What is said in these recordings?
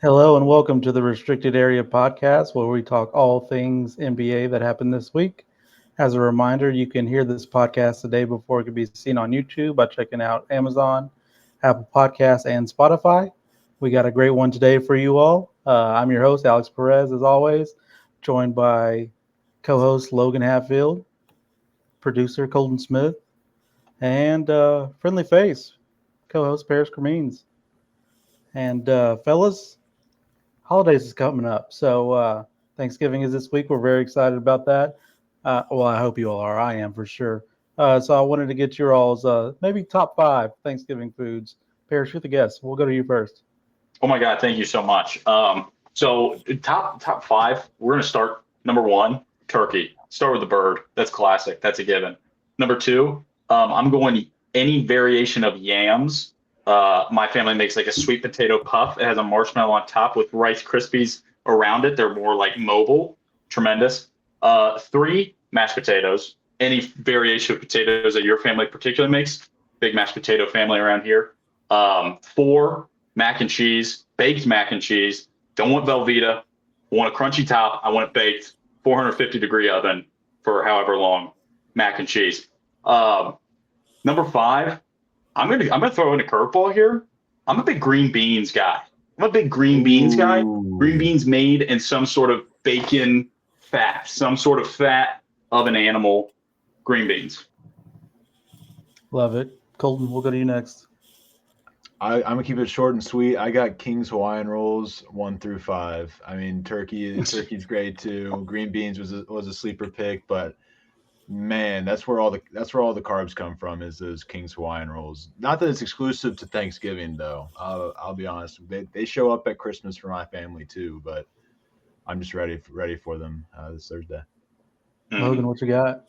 Hello and welcome to the Restricted Area Podcast, where we talk all things NBA that happened this week. As a reminder, you can hear this podcast the day before it can be seen on YouTube by checking out Amazon, Apple Podcasts, and Spotify. We got a great one today for you all. I'm your host, Alex Perez, as always, joined by co host Logan Hatfield, producer Colton Smith, and friendly face, co host Paris Cremines. And fellas, holidays is coming up. So Thanksgiving is this week. We're very excited about that. Well, I hope you all are. I am for sure. So I wanted to get your all's maybe top five Thanksgiving foods. Paris, you're the guest. We'll go to you first. Oh my God, thank you so much. So top five, we're gonna start number one, turkey. Start with the bird. That's classic. That's a given. Number two, I'm going any variation of yams. My family makes like a sweet potato puff. It has a marshmallow on top with Rice Krispies around it. They're more like mobile. Tremendous. Three, mashed potatoes. Any variation of potatoes that your family particularly makes. Big mashed potato family around here. Four, mac and cheese, baked mac and cheese. Don't want Velveeta. I want a crunchy top. I want it baked, 450-degree oven for however long. Mac and cheese. Number five, I'm gonna throw in a curveball here. I'm a big green beans guy. I'm a big green beans guy. Green beans made in some sort of bacon fat, some sort of fat of an animal. Green beans. Love it. Colton, we'll go to you next. I'm gonna keep it short and sweet. I got King's Hawaiian rolls 1 through 5. I mean, turkey's great too. Green beans was a sleeper pick, but man, that's where all the carbs come from is those King's Hawaiian rolls. Not that it's exclusive to Thanksgiving though. I'll be honest. They show up at Christmas for my family too, but I'm just ready for them this Thursday. Logan, what you got?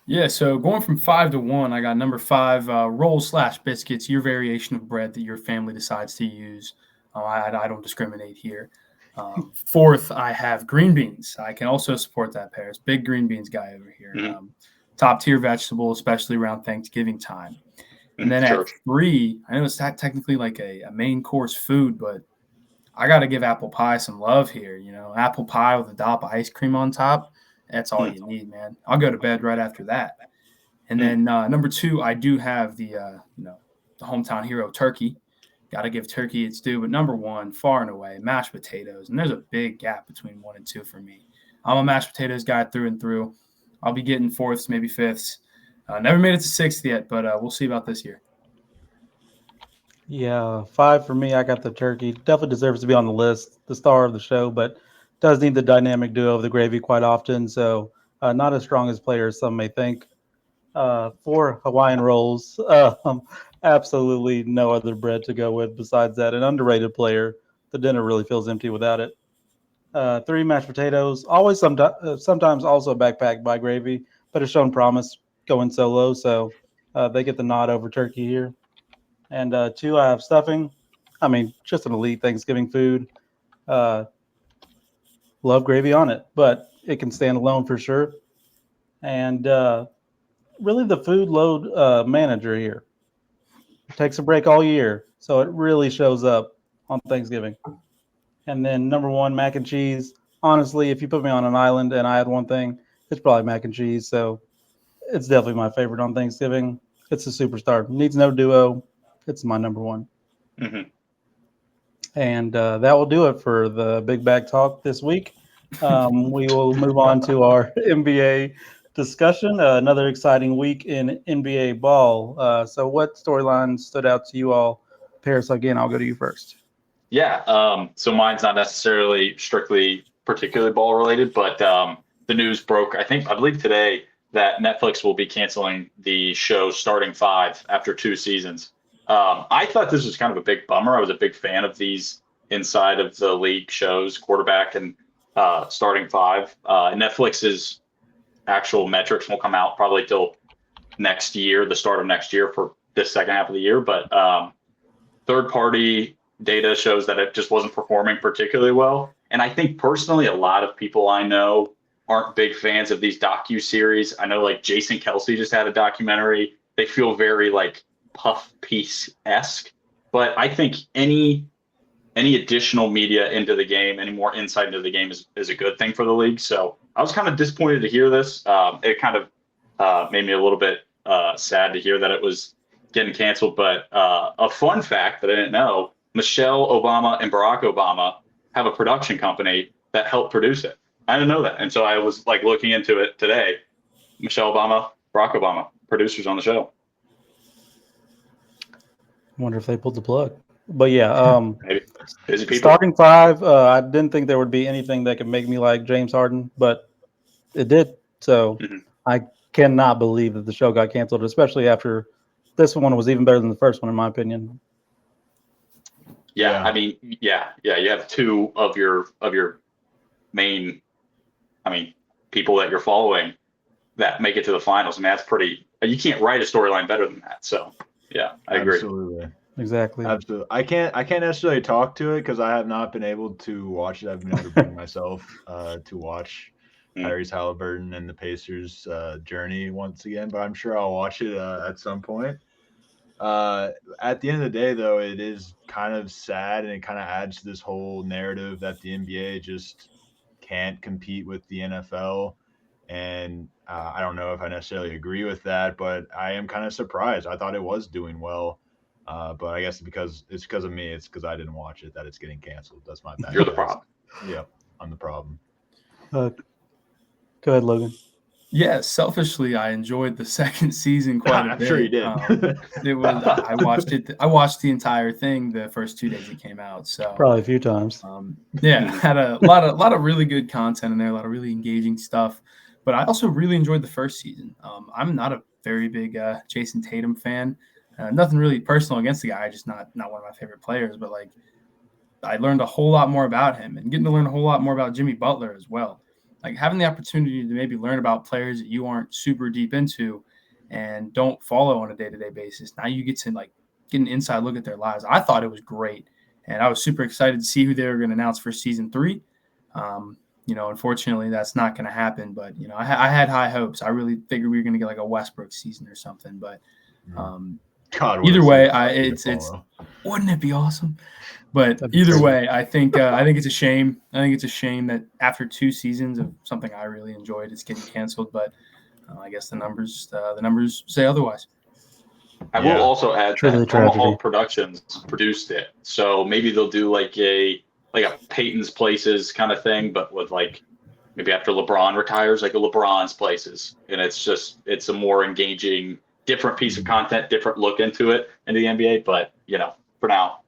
Yeah, so going from 5 to 1, I got number five, rolls slash biscuits, your variation of bread that your family decides to use. I don't discriminate here. Fourth, I have green beans. I can also support that, Paris. Big green beans guy over here. Top tier vegetable, especially around Thanksgiving time. And then Sure. at three, I know it's not technically like a main course food, but I got to give apple pie some love here. You know, apple pie with a dollop of ice cream on top. That's all you need, man. I'll go to bed right after that. And then number two, I do have the hometown hero turkey. Got to give turkey its due. But number one, far and away, mashed potatoes. And there's a big gap between 1 and 2 for me. I'm a mashed potatoes guy through and through. I'll be getting fourths, maybe fifths. Never made it to sixth yet, but we'll see about this year. Yeah, five for me. I got the turkey. Definitely deserves to be on the list, the star of the show, but does need the dynamic duo of the gravy quite often. So not as strong as players some may think. For Hawaiian rolls, absolutely no other bread to go with besides that. An underrated player. The dinner really feels empty without it. Three, mashed potatoes. Always, sometimes also backpacked by gravy, but it's shown promise going solo. So they get the nod over turkey here. And two, I have stuffing. I mean, just an elite Thanksgiving food. Uh, love gravy on it, but it can stand alone for sure. And really, the food load manager here takes a break all year, so it really shows up on Thanksgiving. And then number one, mac and cheese. Honestly, if you put me on an island and I had one thing, it's probably mac and cheese. So it's definitely my favorite on Thanksgiving. It's a superstar. Needs no duo. It's my number one. Mm-hmm. And that will do it for the Big Bag Talk this week. We will move on to our NBA discussion. Another exciting week in NBA ball. So, what storylines stood out to you all? Paris, again, I'll go to you first. Yeah. So mine's not necessarily strictly particularly ball related, but the news broke, I believe today, that Netflix will be canceling the show Starting Five after 2 seasons. I thought this was kind of a big bummer. I was a big fan of these inside of the league shows, quarterback and Starting Five. Netflix's actual metrics won't come out probably till next year, the start of next year for this second half of the year. But third party data shows that it just wasn't performing particularly well. And I think personally, a lot of people I know aren't big fans of these docu-series. I know like Jason Kelsey just had a documentary. They feel very like puff piece-esque. But I think any any additional media into the game, any more insight into the game is a good thing for the league. So I was kind of disappointed to hear this. It kind of made me a little bit sad to hear that it was getting canceled. But a fun fact that I didn't know: Michelle Obama and Barack Obama have a production company that helped produce it. I didn't know that, and so I was like looking into it today. Michelle Obama, Barack Obama, producers on the show. I wonder if they pulled the plug. But yeah, Maybe busy people. starting five, I didn't think there would be anything that could make me like James Harden, but it did. So I cannot believe that the show got canceled, especially after this one was even better than the first one, in my opinion. Yeah, I mean, yeah. You have two of your main, I mean, people that you're following that make it to the finals. I mean, that's pretty. You can't write a storyline better than that. So, yeah, I agree. Absolutely. Exactly. Absolutely. I can't necessarily talk to it because I have not been able to watch it. I've been able to bring myself to watch Tyrese Halliburton and the Pacers' journey once again, but I'm sure I'll watch it at some point. At the end of the day, though, it is kind of sad, and it kind of adds to this whole narrative that the NBA just can't compete with the NFL. And I don't know if I necessarily agree with that, but I am kind of surprised. I thought it was doing well, but I guess because of me. It's because I didn't watch it that it's getting canceled. That's my bad. You're the guys. problem. Yep, I'm the problem. Go ahead, Logan. Yeah, selfishly, I enjoyed the second season quite a bit. I'm sure you did. It was I watched it. I watched the entire thing the first 2 days it came out. So Probably a few times. yeah, had a lot of really good content in there, a lot of really engaging stuff. But I also really enjoyed the first season. I'm not a very big Jason Tatum fan. Nothing really personal against the guy, just not one of my favorite players. But like, I learned a whole lot more about him, and getting to learn a whole lot more about Jimmy Butler as well. Like having the opportunity to maybe learn about players that you aren't super deep into and don't follow on a day-to-day basis. Now you get to like get an inside look at their lives. I thought it was great, and I was super excited to see who they were going to announce for season 3. Unfortunately, that's not going to happen. But I had high hopes. I really figured we were going to get like a Westbrook season or something. But God, either way, it's wouldn't it be awesome? But either way, I think it's a shame. I think it's a shame that after 2 seasons of something I really enjoyed, it's getting canceled. But I guess the numbers say otherwise. I will also add that tragedy. Tomahawk Productions produced it, so maybe they'll do like a Peyton's Places kind of thing, but with like maybe after LeBron retires, like a LeBron's Places, and it's a more engaging, different piece of content, different look into the NBA. But for now.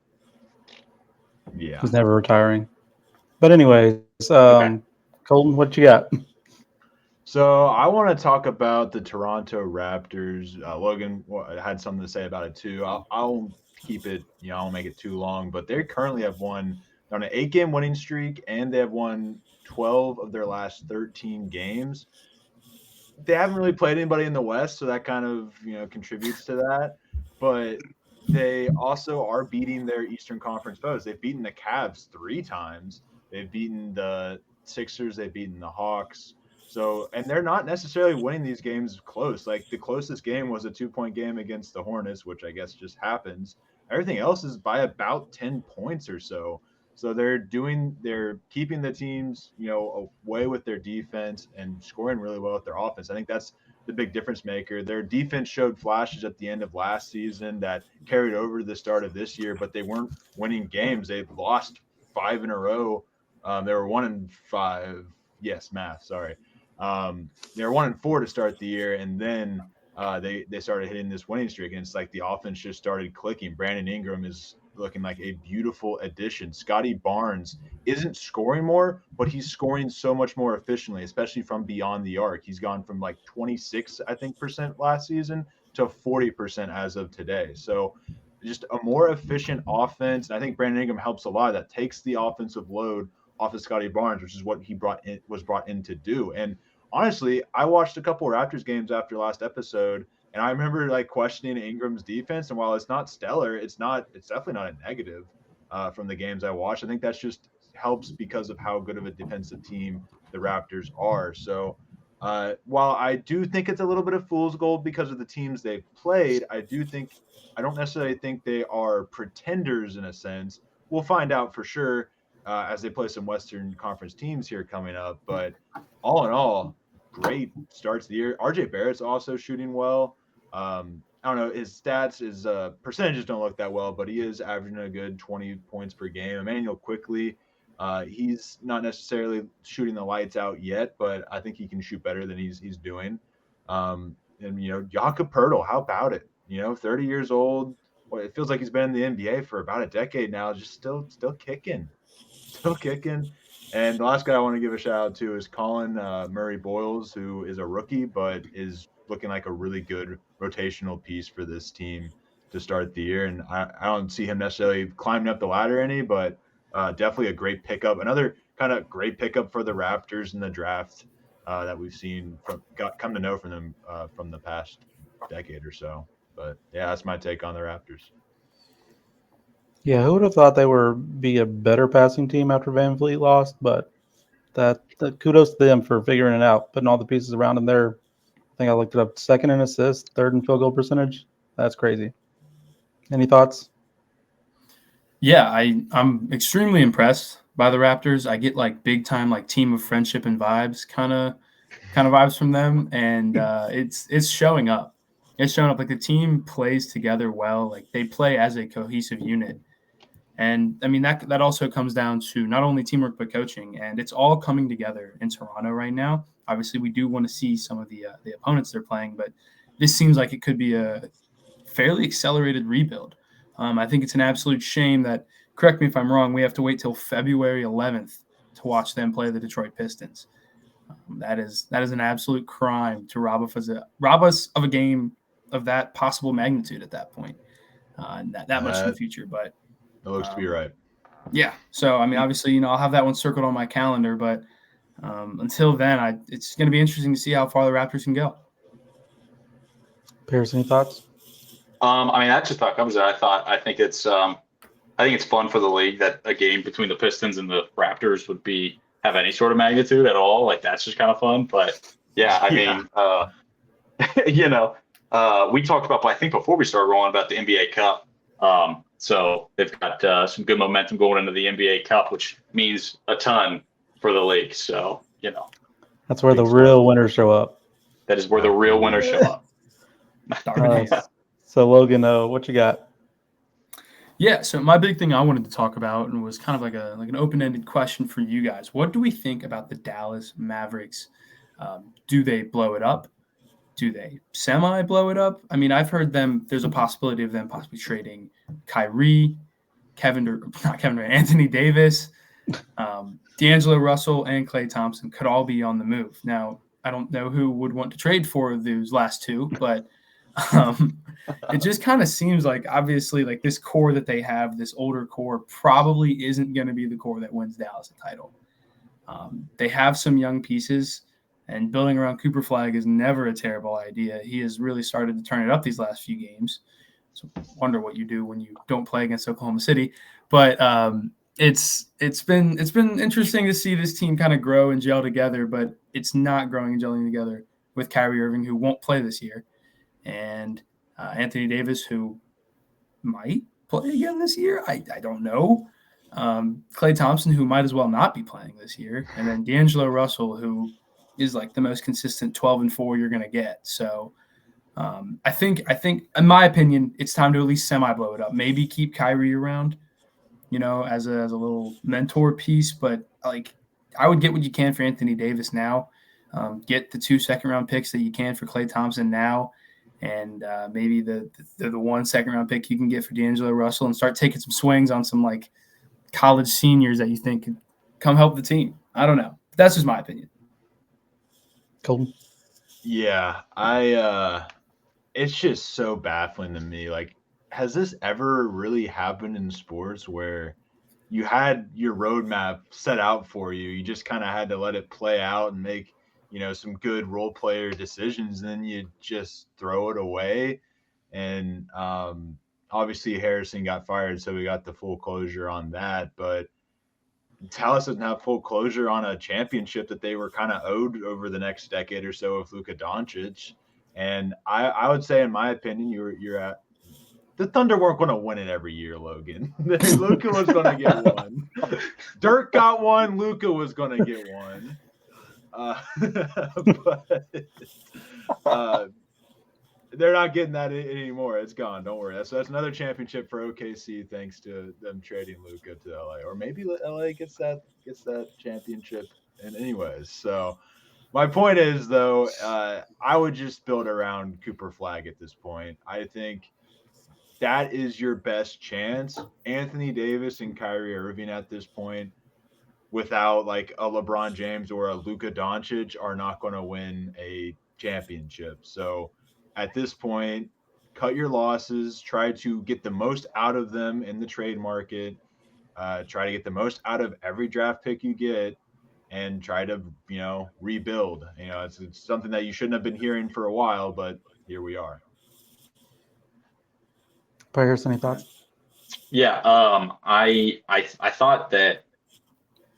Yeah. He's never retiring. But anyways, Colton, what you got? So I want to talk about the Toronto Raptors. Logan had something to say about it too. I'll keep it, I won't make it too long, but they currently have won on an 8-game winning streak, and they have won 12 of their last 13 games. They haven't really played anybody in the West, so that kind of, contributes to that. But they also are beating their Eastern Conference foes. They've beaten the Cavs 3 times. They've beaten the Sixers. They've beaten the Hawks. So, and they're not necessarily winning these games close. Like the closest game was a 2-point game against the Hornets, which I guess just happens. Everything else is by about 10 points or so. So they're keeping the teams, away with their defense and scoring really well with their offense. I think that's the big difference maker. Their defense showed flashes at the end of last season that carried over to the start of this year, but they weren't winning games. They've lost 5 in a row. They were 1-5. Yes, math. Sorry. They were 1-4 to start the year, and then they started hitting this winning streak, and it's like the offense just started clicking. Brandon Ingram is looking like a beautiful addition. Scotty Barnes isn't scoring more, but he's scoring so much more efficiently, especially from beyond the arc. He's gone from like 26, I think, percent last season to 40% as of today. So just a more efficient offense. And I think Brandon Ingram helps a lot. That takes the offensive load off of Scotty Barnes, which is what he was brought in to do. And honestly, I watched a couple of Raptors games after last episode, and I remember like questioning Ingram's defense. And while it's not stellar, it's definitely not a negative from the games I watched. I think that's just helps because of how good of a defensive team the Raptors are. So while I do think it's a little bit of fool's gold because of the teams they've played, I don't necessarily think they are pretenders in a sense, we'll find out for sure as they play some Western Conference teams here coming up. But all in all, great starts the year. RJ Barrett's also shooting well. I don't know, his stats, his percentages don't look that well, but he is averaging a good 20 points per game. Emmanuel quickly, he's not necessarily shooting the lights out yet, but I think he can shoot better than he's doing. And Jakob Pertl, how about it? 30 years old. Well, it feels like he's been in the NBA for about a decade now, just still kicking, still kicking. And the last guy I want to give a shout out to is Colin Murray Boyles, who is a rookie, but is looking like a really good rotational piece for this team to start the year. And I don't see him necessarily climbing up the ladder any, but definitely a great pickup. Another kind of great pickup for the Raptors in the draft that we've seen come to know from them from the past decade or so. But yeah, that's my take on the Raptors. Yeah, who would have thought they would be a better passing team after Van Vliet lost? But that kudos to them for figuring it out, putting all the pieces around him there. I think I looked it up. Second in assists, third in field goal percentage. That's crazy. Any thoughts? Yeah, I'm extremely impressed by the Raptors. I get like big time like team of friendship and vibes kind of vibes from them, and it's showing up. It's showing up. Like the team plays together well. Like they play as a cohesive unit. And I mean that also comes down to not only teamwork but coaching, and it's all coming together in Toronto right now. Obviously, we do want to see some of the opponents they're playing, but this seems like it could be a fairly accelerated rebuild. I think it's an absolute shame that, correct me if I'm wrong, we have to wait till February 11th to watch them play the Detroit Pistons. That is an absolute crime to rob us of a game of that possible magnitude at that point, that much in the future. But it looks to be right. Yeah. So, I mean, obviously, I'll have that one circled on my calendar, but until then, it's going to be interesting to see how far the Raptors can go. Pierce, any thoughts? I mean, that just about covers it. I think it's fun for the league that a game between the Pistons and the Raptors would have any sort of magnitude at all. Like that's just kind of fun. But yeah, I mean, we talked about, I think before we started rolling, about the NBA Cup. So they've got some good momentum going into the NBA Cup, which means a ton for the league. So, that's where the real winners show up. That is where the real winners show up. So Logan, what you got? Yeah, so my big thing I wanted to talk about, and was kind of like an open-ended question for you guys. What do we think about the Dallas Mavericks? Do they blow it up? Do they semi-blow it up? I mean, I've heard there's a possibility of them possibly trading Kyrie, Anthony Davis, D'Angelo Russell, and Klay Thompson could all be on the move. Now, I don't know who would want to trade for those last two, but it just kind of seems like, obviously, like this core that they have, this older core, probably isn't going to be the core that wins Dallas a title. They have some young pieces, and building around Cooper Flag is never a terrible idea. He has really started to turn it up these last few games. So wonder what you do when you don't play against Oklahoma City. But it's been interesting to see this team kind of grow and gel together, but it's not growing and gelling together with Kyrie Irving, who won't play this year, and Anthony Davis, who might play again this year. I don't know. Klay Thompson, who might as well not be playing this year, and then D'Angelo Russell, who is like the most consistent 12-4 you're going to get. So I think, in my opinion, it's time to at least semi-blow it up. Maybe keep Kyrie around, as a little mentor piece. But like, I would get what you can for Anthony Davis now. Get the 2 second-round picks that you can for Klay Thompson now, and maybe the 1 second-round pick you can get for D'Angelo Russell, and start taking some swings on some like college seniors that you think could come help the team. I don't know. That's just my opinion. Colton? Yeah, it's just so baffling to me. Like, has this ever really happened in sports where you had your roadmap set out for you? You just kind of had to let it play out and make, some good role player decisions, and then you just throw it away. And obviously Harrison got fired, so we got the full closure on that. But Dallas doesn't have full closure on a championship that they were kind of owed over the next decade or so of Luka Doncic. And I would say, in my opinion, you're The Thunder weren't going to win it every year, Logan. Luka was going to get one. Dirk got one. Luka was going to get one. But they're not getting that anymore. It's gone. Don't worry. That's another championship for OKC, thanks to them trading Luka to LA, or maybe LA gets that championship. And anyways, so my point is though, I would just build around Cooper Flag at this point. I think that is your best chance. Anthony Davis and Kyrie Irving at this point, without like a LeBron James or a Luka Doncic, are not going to win a championship. So at this point, cut your losses, try to get the most out of them in the trade market, try to get the most out of every draft pick you get, and try to, rebuild. It's something that you shouldn't have been hearing for a while, but here we are. Players, any thoughts? Yeah, I thought that.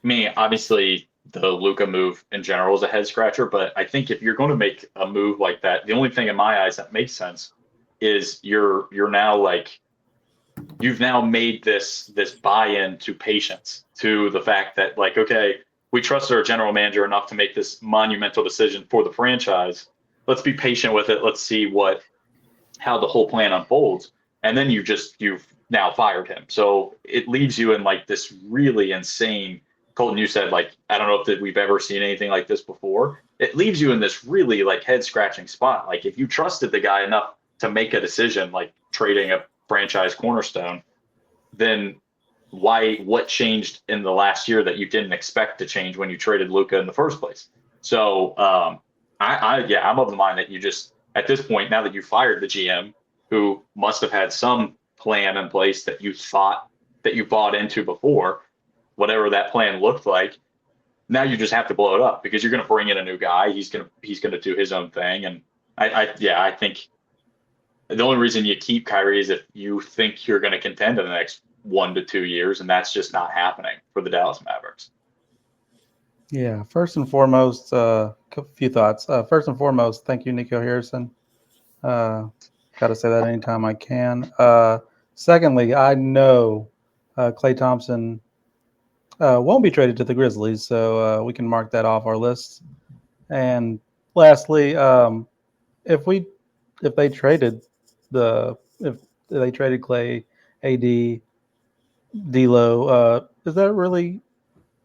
I mean, obviously, the Luka move in general is a head scratcher, but I think if you're going to make a move like that, the only thing in my eyes that makes sense is you're now like you've now made this buy-in to patience, to the fact that like, okay, we trust our general manager enough to make this monumental decision for the franchise. Let's be patient with it. Let's see how the whole plan unfolds. And then you've now fired him. So it leaves you in like this really insane. Colton, you said like, I don't know if we've ever seen anything like this before. It leaves you in this really like head scratching spot. Like if you trusted the guy enough to make a decision, like trading a franchise cornerstone, then what changed in the last year that you didn't expect to change when you traded Luka in the first place? So I'm of the mind that you just, at this point, now that you fired the GM, who must have had some plan in place that you thought that you bought into before, whatever that plan looked like, now you just have to blow it up because you're going to bring in a new guy. He's going to do his own thing. And I think the only reason you keep Kyrie is if you think you're going to contend in the next 1 to 2 years, and that's just not happening for the Dallas Mavericks. Yeah, first and foremost, a few thoughts. First and foremost, thank you, Nico Harrison. Got to say that anytime I can. Secondly, I know Klay Thompson won't be traded to the Grizzlies, so we can mark that off our list. And lastly, if they traded Klay, AD, D'Lo, is that really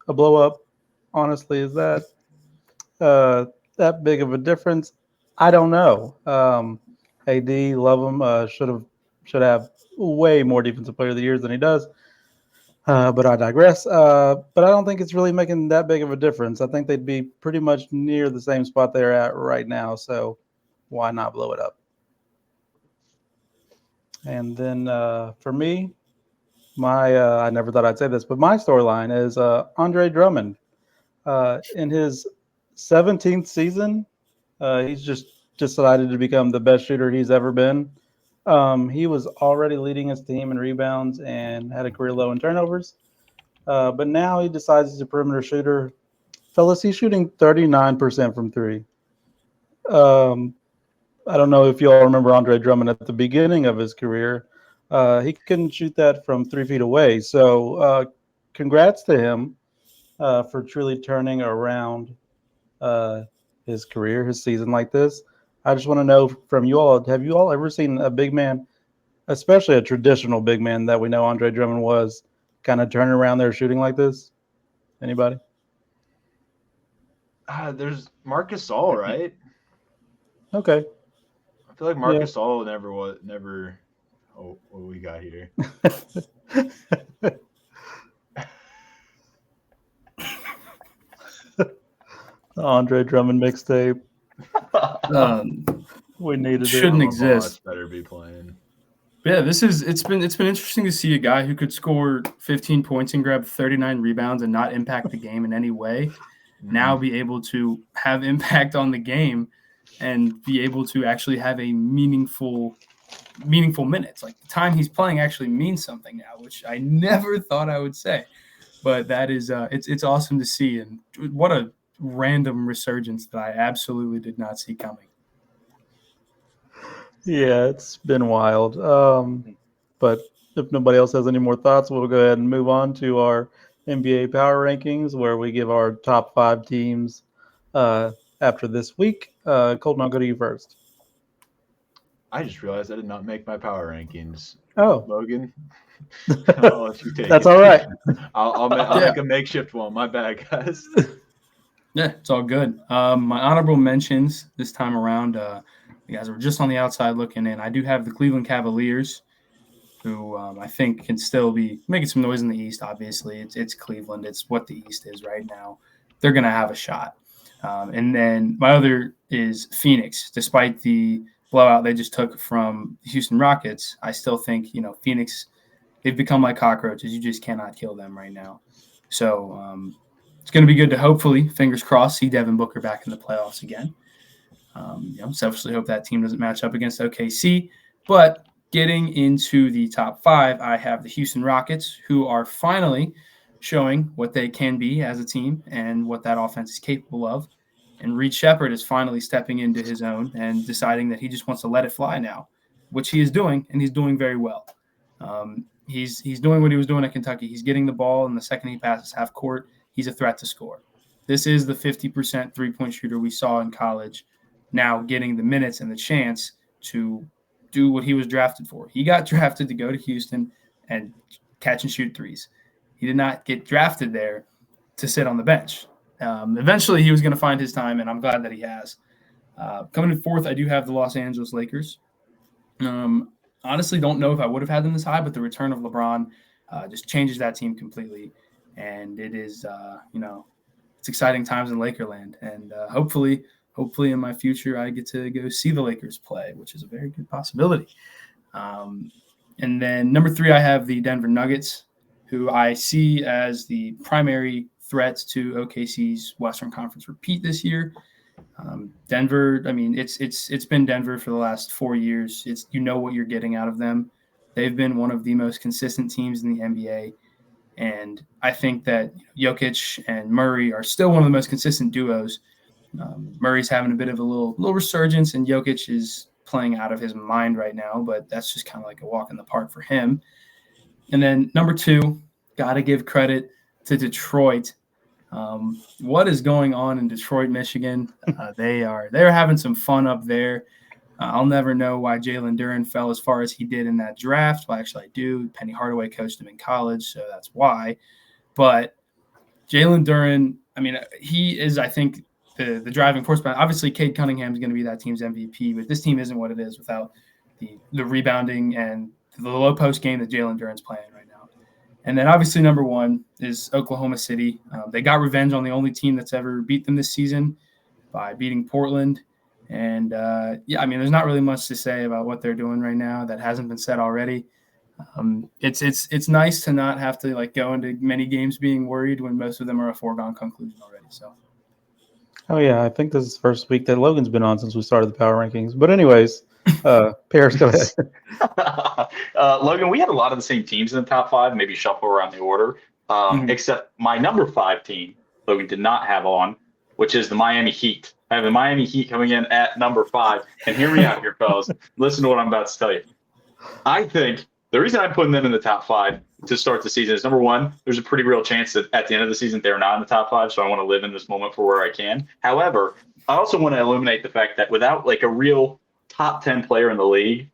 a blow up? Honestly, is that that big of a difference? I don't know. AD, love him. Should have way more defensive player of the year than he does. But I digress. But I don't think it's really making that big of a difference. I think they'd be pretty much near the same spot they're at right now. So why not blow it up? And then for me, I never thought I'd say this, but my storyline is Andre Drummond. In his 17th season, he's just decided to become the best shooter he's ever been. He was already leading his team in rebounds and had a career low in turnovers. But now he decides he's a perimeter shooter. Fellas, he's shooting 39% from three. I don't know if you all remember Andre Drummond at the beginning of his career. He couldn't shoot that from 3 feet away. So congrats to him for truly turning around his career, his season like this. I just want to know from you all, have you all ever seen a big man, especially a traditional big man that we know Andre Drummond was, kind of turning around their shooting like this? Anybody? There's Marcus Gasol, right? Okay. I feel like Marcus Gasol never. Oh, what do we got here? Andre Drummond mixtape. We needed shouldn't it. exist. Better be playing. Yeah, it's been interesting to see a guy who could score 15 points and grab 39 rebounds and not impact the game in any way now be able to have impact on the game and be able to actually have a meaningful minutes. Like the time he's playing actually means something now, which I never thought I would say. But that is it's awesome to see, and what a random resurgence that I absolutely did not see coming. Yeah, it's been wild. But if nobody else has any more thoughts, we'll go ahead and move on to our NBA Power Rankings, where we give our top 5 teams after this week. Colton, I'll go to you first. I just realized I did not make my power rankings. Oh, Logan, I'll let you take that's it. all right. I'll make a makeshift one. My bad, guys. Yeah, it's all good. My honorable mentions this time around, you guys were just on the outside looking in. I do have the Cleveland Cavaliers, who I think can still be making some noise in the East. Obviously, it's Cleveland. It's what the East is right now. They're going to have a shot. And then my other is Phoenix. Despite the blowout they just took from the Houston Rockets, I still think, Phoenix, they've become like cockroaches. You just cannot kill them right now. So it's going to be good to hopefully, fingers crossed, see Devin Booker back in the playoffs again. Selfishly hope that team doesn't match up against OKC. But getting into the top 5, I have the Houston Rockets, who are finally showing what they can be as a team and what that offense is capable of. And Reed Shepherd is finally stepping into his own and deciding that he just wants to let it fly now, which he is doing, and he's doing very well. He's doing what he was doing at Kentucky. He's getting the ball, and the second he passes half court, he's a threat to score. This is the 50% three-point shooter we saw in college, now getting the minutes and the chance to do what he was drafted for. He got drafted to go to Houston and catch and shoot threes. He did not get drafted there to sit on the bench. Eventually, he was going to find his time, and I'm glad that he has. Coming in 4th, I do have the Los Angeles Lakers. Honestly, don't know if I would have had them this high, but the return of LeBron just changes that team completely. And it is, it's exciting times in Lakerland. And hopefully in my future, I get to go see the Lakers play, which is a very good possibility. And then number 3, I have the Denver Nuggets, who I see as the primary threat to OKC's Western Conference repeat this year. Denver, I mean, it's been Denver for the last 4 years. It's what you're getting out of them. They've been one of the most consistent teams in the NBA. And I think that Jokic and Murray are still one of the most consistent duos. Murray's having a bit of a little resurgence, and Jokic is playing out of his mind right now, but that's just kind of like a walk in the park for him. And then number 2, got to give credit to Detroit. What is going on in Detroit, Michigan? They're having some fun up there. I'll never know why Jalen Duren fell as far as he did in that draft. Well, actually, I do. Penny Hardaway coached him in college, so that's why. But Jalen Duren, I mean, he is, I think, the driving force. But obviously, Cade Cunningham is going to be that team's MVP. But this team isn't what it is without the rebounding and the low post game that Jalen Duren's playing right now. And then obviously number 1 is Oklahoma City. They got revenge on the only team that's ever beat them this season by beating Portland. And, there's not really much to say about what they're doing right now that hasn't been said already. It's nice to not have to go into many games being worried when most of them are a foregone conclusion already. So. Oh, yeah, I think this is the first week that Logan's been on since we started the Power Rankings. But anyways, Paris, go ahead. Logan, we had a lot of the same teams in the top 5, maybe shuffle around the order, except my number 5 team, Logan did not have on, which is the Miami Heat. I have the Miami Heat coming in at number 5. And hear me out here, fellas. Listen to what I'm about to tell you. I think the reason I'm putting them in the top 5 to start the season is, number 1, there's a pretty real chance that at the end of the season they're not in the top 5, so I want to live in this moment for where I can. However, I also want to illuminate the fact that without a real top 10 player in the league,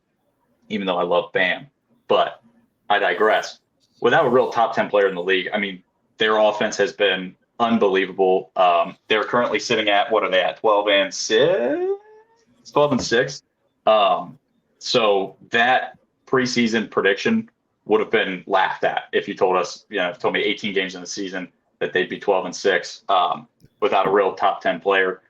even though I love Bam, but I digress. Without a real top 10 player in the league, I mean, their offense has been unbelievable. They're currently sitting at, what are they at, 12 and 6? So that preseason prediction would have been laughed at if you told me 18 games in the season that they'd be 12 and 6 without a real top 10 player.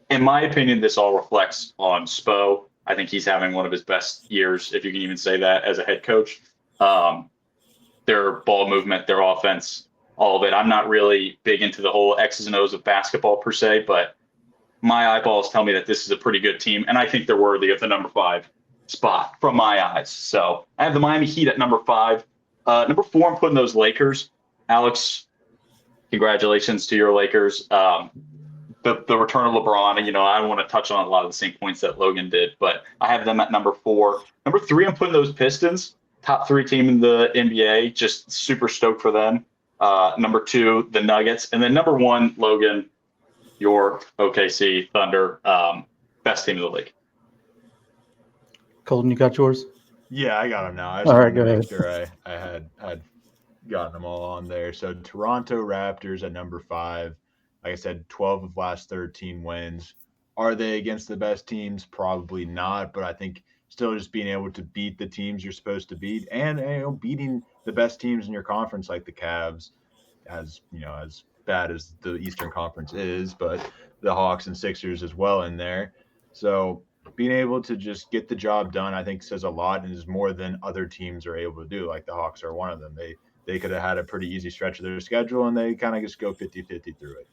In my opinion, this all reflects on Spo. I think he's having one of his best years, if you can even say that, as a head coach. Their ball movement, their offense, all of it. I'm not really big into the whole X's and O's of basketball per se, but my eyeballs tell me that this is a pretty good team, and I think they're worthy of the number 5 spot from my eyes. So I have the Miami Heat at number 5. Number 4, I'm putting those Lakers. Alex, congratulations to your Lakers. the return of LeBron. And, I want to touch on a lot of the same points that Logan did, but I have them at number 4. Number 3, I'm putting those Pistons, top 3 team in the NBA. Just super stoked for them. Number 2, the Nuggets, and then number 1, Logan, your OKC Thunder, best team in the league. Colton, you got yours? Yeah, I got them now. I just All right, wanted to go make ahead. sure I had gotten them all on there. So Toronto Raptors at number 5. Like I said, 12 of last 13 wins. Are they against the best teams? Probably not, but I think still just being able to beat the teams you're supposed to beat and beating the best teams in your conference like the Cavs, as bad as the Eastern Conference is, but the Hawks and Sixers as well in there. So being able to just get the job done, I think says a lot and is more than other teams are able to do. Like the Hawks are one of them. They could have had a pretty easy stretch of their schedule and they kind of just go 50-50 through it.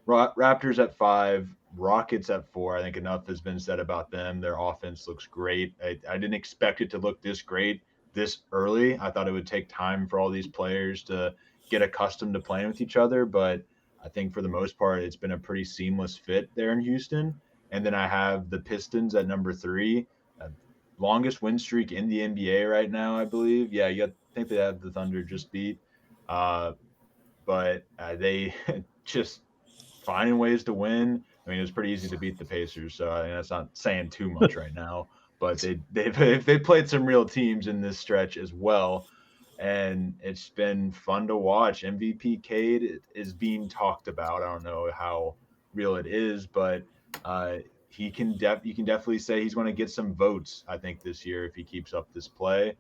Raptors at 5, Rockets at 4. I think enough has been said about them. Their offense looks great. I didn't expect it to look this great this early. I thought it would take time for all these players to get accustomed to playing with each other, but I think for the most part, it's been a pretty seamless fit there in Houston. And then I have the Pistons at number 3, longest win streak in the NBA right now, I believe. Yeah, I think they have the Thunder just beat, but they just finding ways to win. I mean, it was pretty easy to beat the Pacers, so I mean, that's not saying too much right now. But they played some real teams in this stretch as well, and it's been fun to watch. MVP Cade is being talked about. I don't know how real it is, but you can definitely say he's going to get some votes. I think this year if he keeps up this play.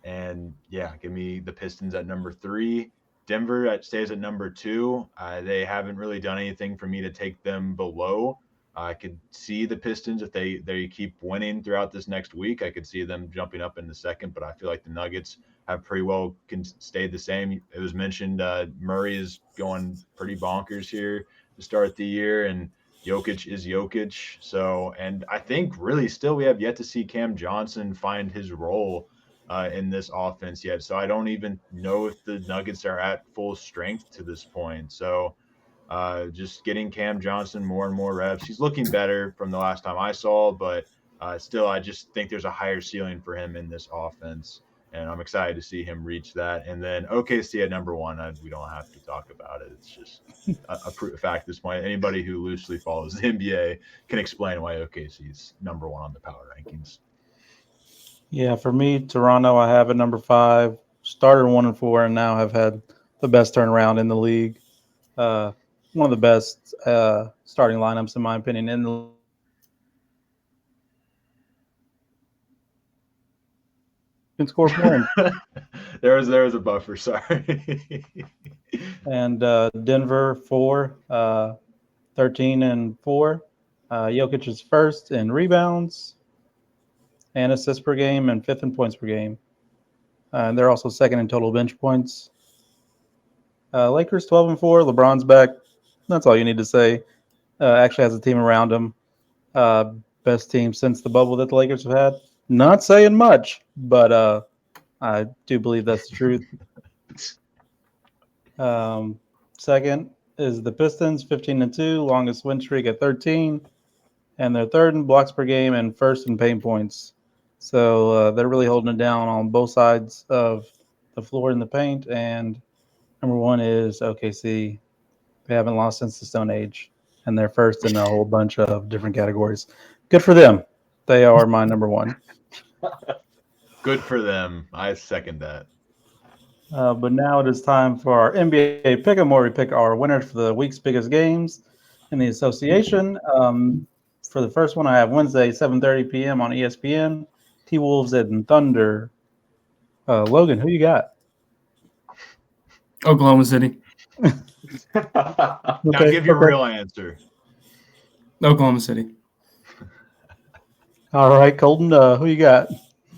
And yeah, give me the Pistons at number 3. Denver stays at number 2. They haven't really done anything for me to take them below. I could see the Pistons if they keep winning throughout this next week. I could see them jumping up in the second, but I feel like the Nuggets have pretty well can stay the same. It was mentioned Murray is going pretty bonkers here to start the year, and Jokic is Jokic. So, and I think really still we have yet to see Cam Johnson find his role in this offense yet. So I don't even know if the Nuggets are at full strength to this point. So just getting Cam Johnson more and more reps. He's looking better from the last time I saw, but still, I just think there's a higher ceiling for him in this offense. And I'm excited to see him reach that. And then OKC at number 1, we don't have to talk about it. It's just a fact at this point. Anybody who loosely follows the NBA can explain why OKC is number 1 on the power rankings. Yeah, for me, Toronto, I have at number 5. Started 1-4, and now have had the best turnaround in the league. One of the best starting lineups, in my opinion, in the can score points. there was a buffer. Sorry. And Denver 4, 13-4. Jokic is first in rebounds and assists per game, and 5th in points per game. And they're also second in total bench points. Lakers 12-4. LeBron's back. That's all you need to say. Actually has a team around him. Best team since the bubble that the Lakers have had. Not saying much, but I do believe that's the truth. Second is the Pistons, 15-2, longest win streak at 13, and they're third in blocks per game and first in paint points. So they're really holding it down on both sides of the floor in the paint. And number 1 is OKC. They haven't lost since the Stone Age, and they're first in a whole bunch of different categories. Good for them. They are my number 1. Good for them. I second that. But now it is time for our NBA Pick'em, where we pick our winners for the week's biggest games in the association. For the first one, I have Wednesday, 7:30 p.m. on ESPN. T-Wolves and Thunder. Logan, who you got? Oklahoma City. Now give your real answer. Oklahoma City. All right, Colton, who you got?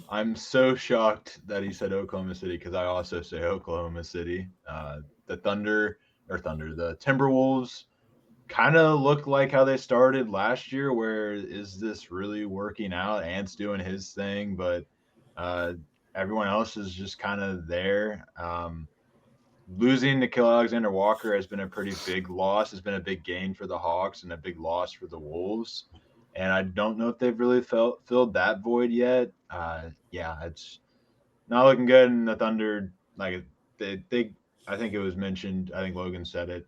I'm so shocked that he said Oklahoma City because I also say Oklahoma City. The the Timberwolves kind of look like how they started last year, where is this really working out? Ant's doing his thing, but everyone else is just kind of there. losing Nickeil Alexander-Walker has been a pretty big loss. Has been a big gain for the Hawks and a big loss for the Wolves. And I don't know if they've really filled that void yet. Yeah, it's not looking good. And the Thunder, like they I think it was mentioned. I think Logan said it.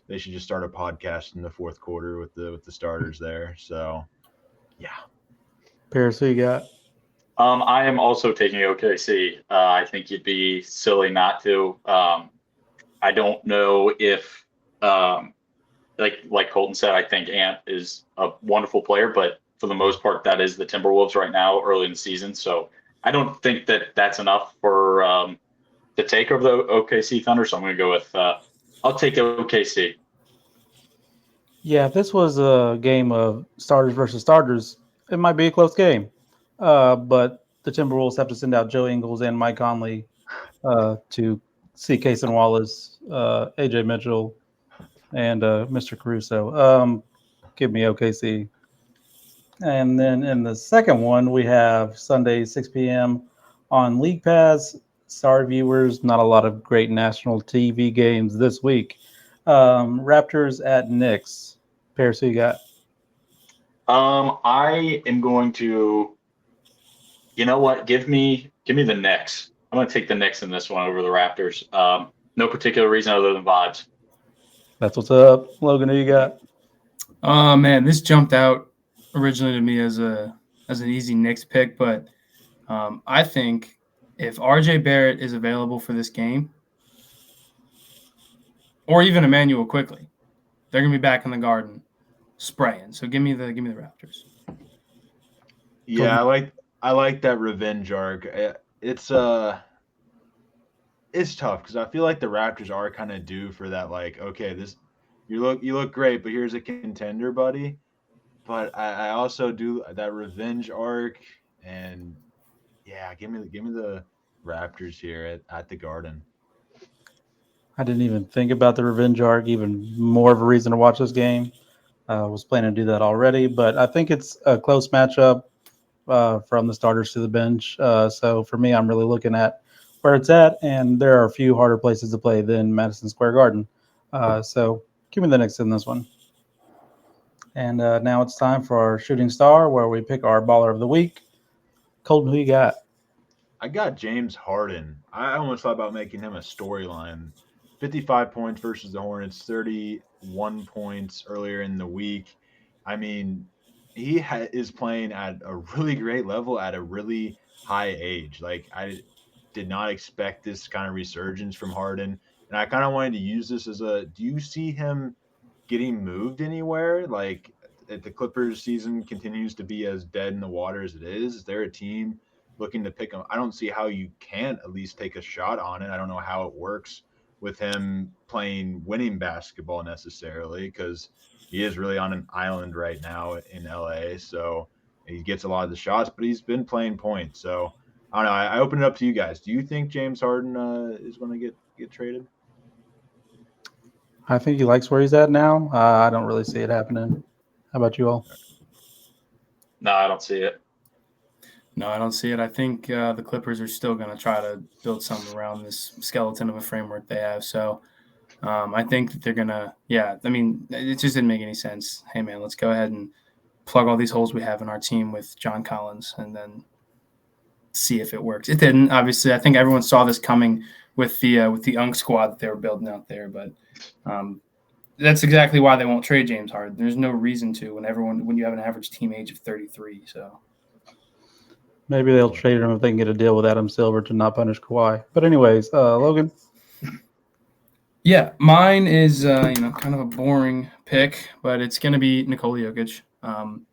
They should just start a podcast in the fourth quarter with the starters there. So, yeah. Paris, who you got? I am also taking OKC. I think you'd be silly not to. I don't know if, like Colton said, I think Ant is a wonderful player, but for the most part, that is the Timberwolves right now, early in the season. So I don't think that that's enough for to take over the OKC Thunder. So I'm going to go with I'll take OKC. Yeah, if this was a game of starters versus starters, it might be a close game. But the Timberwolves have to send out Joe Ingles and Mike Conley to see Cason Wallace, AJ Mitchell, and Mr. Caruso. Give me OKC. And then in the second one, we have Sunday, 6 p.m. on League Pass. Sorry, viewers, not a lot of great national TV games this week. Raptors at Knicks. Paris, who you got? I am going to, you know what? Give me the Knicks. I'm going to take the Knicks in this one over the Raptors. No particular reason other than vibes. That's what's up. Logan, who you got? Oh man, this jumped out originally to me as an easy Knicks pick, but I think if RJ Barrett is available for this game, or even Emmanuel Quickly, they're gonna be back in the Garden spraying. So give me the Raptors. Yeah, I like that revenge arc. It's tough because I feel like the Raptors are kind of due for that. Like, okay, this you look great, but here's a contender, buddy. But I also do that revenge arc, and yeah, give me the Raptors here at the Garden. I didn't even think about the revenge arc. Even more of a reason to watch this game. Was planning to do that already, but I think it's a close matchup from the starters to the bench. So for me, I'm really looking at where it's at, and there are a few harder places to play than Madison Square Garden. So give me the Knicks in this one. And now it's time for our shooting star, where we pick our baller of the week. Colton, who you got? I got James Harden. I almost thought about making him a storyline. 55 points versus the Hornets, 31 points earlier in the week. I mean, he is playing at a really great level at a really high age. Like, I did not expect this kind of resurgence from Harden. And I kind of wanted to use this as do you see him getting moved anywhere? Like, if the Clippers season continues to be as dead in the water as it is there a team looking to pick him? I don't see how you can't at least take a shot on it. I don't know how it works with him playing winning basketball necessarily, because he is really on an island right now in LA. So he gets a lot of the shots, but he's been playing points. So I don't know. I open it up to you guys. Do you think James Harden is going to get traded? I think he likes where he's at now. I don't really see it happening. How about you all? No, I don't see it. No, I don't see it. I think the Clippers are still going to try to build something around this skeleton of a framework they have. So I think that they're going to, I mean, it just didn't make any sense. Hey, man, let's go ahead and plug all these holes we have in our team with John Collins and then see if it works. It didn't, obviously. I think everyone saw this coming with the young squad that they were building out there. But that's exactly why they won't trade James Harden. There's no reason to when you have an average team age of 33. So. Maybe they'll trade him if they can get a deal with Adam Silver to not punish Kawhi. But anyways, Logan. Yeah, mine is kind of a boring pick, but it's going to be Nikola Jokic. I'm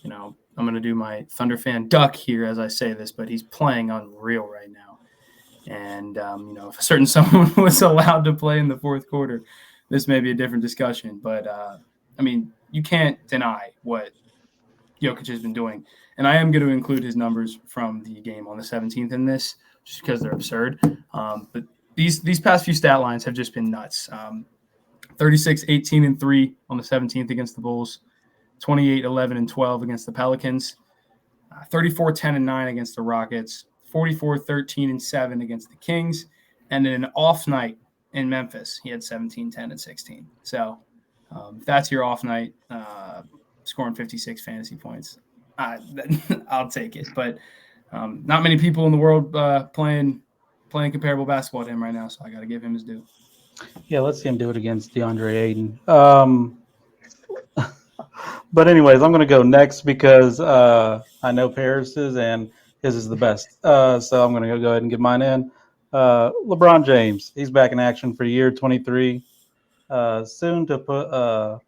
going to do my Thunder fan duck here as I say this, but he's playing unreal right now. And if a certain someone was allowed to play in the fourth quarter, this may be a different discussion. But I mean, you can't deny what Jokic has been doing. And I am going to include his numbers from the game on the 17th in this, just because they're absurd. But these past few stat lines have just been nuts. 36, 18, and 3 on the 17th against the Bulls, 28, 11, and 12 against the Pelicans, 34, 10, and 9 against the Rockets, 44, 13, and 7 against the Kings, And then an off night in Memphis, he had 17, 10, and 16. So if that's your off night, scoring 56 fantasy points, I'll take it. But not many people in the world playing comparable basketball to him right now, so I got to give him his due. Yeah, let's see him do it against DeAndre Ayton. But anyways, I'm going to go next because I know Paris's and his is the best. So I'm going to go ahead and get mine in. LeBron James, he's back in action for year 23. Soon to put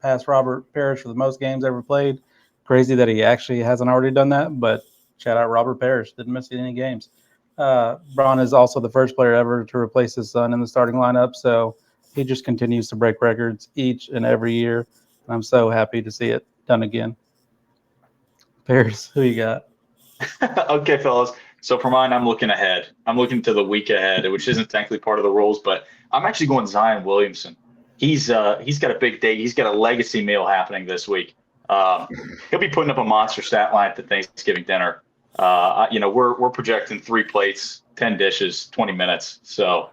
past Robert Parrish for the most games ever played. Crazy that he actually hasn't already done that, but shout out Robert Parrish. Didn't miss any games. Braun is also the first player ever to replace his son in the starting lineup, so he just continues to break records each and every year. And I'm so happy to see it done again. Paris, who you got? Okay, fellas. So for mine, I'm looking ahead. I'm looking to the week ahead, which isn't technically part of the rules, but I'm actually going Zion Williamson. He's got a big day. He's got a legacy meal happening this week. He'll be putting up a monster stat line at the Thanksgiving dinner. We're projecting 3 plates, 10 dishes, 20 minutes. So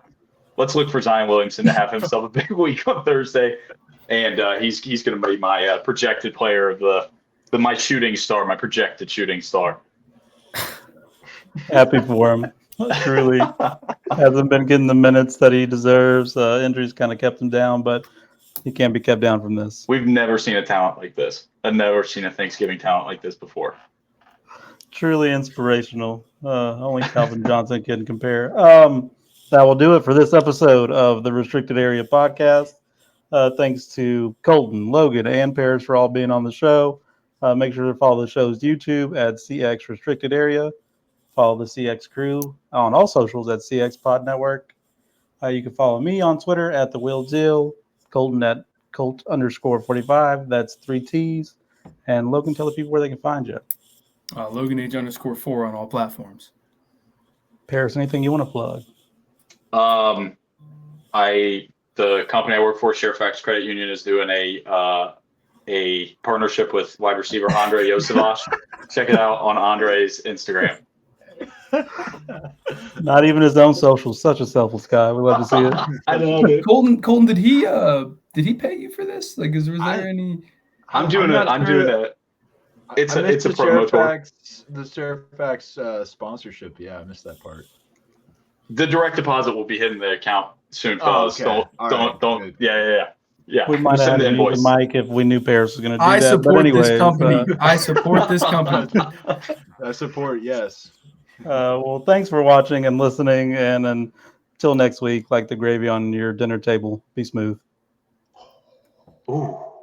let's look for Zion Williamson to have himself a big week on Thursday, and he's going to be my projected player of my shooting star, my projected shooting star. Happy for him. Truly hasn't been getting the minutes that he deserves. Injuries kind of kept him down, but he can't be kept down from this. We've never seen a talent like this. I've never seen a Thanksgiving talent like this before. Truly inspirational. Only Calvin Johnson can compare. That will do it for this episode of the Restricted Area Podcast. Thanks to Colton, Logan, and Paris for all being on the show. Make sure to follow the show's YouTube at CX Restricted Area. Follow the CX crew on all socials at CX Pod Network. You can follow me on Twitter at The Will Deal, Colton at Colt_45. That's 3 T's. And Logan, tell the people where they can find you. Logan H_4 on all platforms. Paris, anything you want to plug? The company I work for, Fairfax Credit Union, is doing a partnership with wide receiver Andre Yosevich. Check it out on Andre's Instagram. Not even his own social. Such a selfless guy. We love to see it. I know, dude. Colton, did he pay you for this? Like, was there any? I'm doing it. It's a promo tour. The Fairfax sponsorship. Yeah, I missed that part. The direct deposit will be hitting the account soon, fellas. Okay. Don't. Yeah. We might have to use the mic if we knew Paris was going to do I that. support But anyways, this company. I support this company. I support, yes. Well, thanks for watching and listening. And until next week, like the gravy on your dinner table, be smooth. Ooh.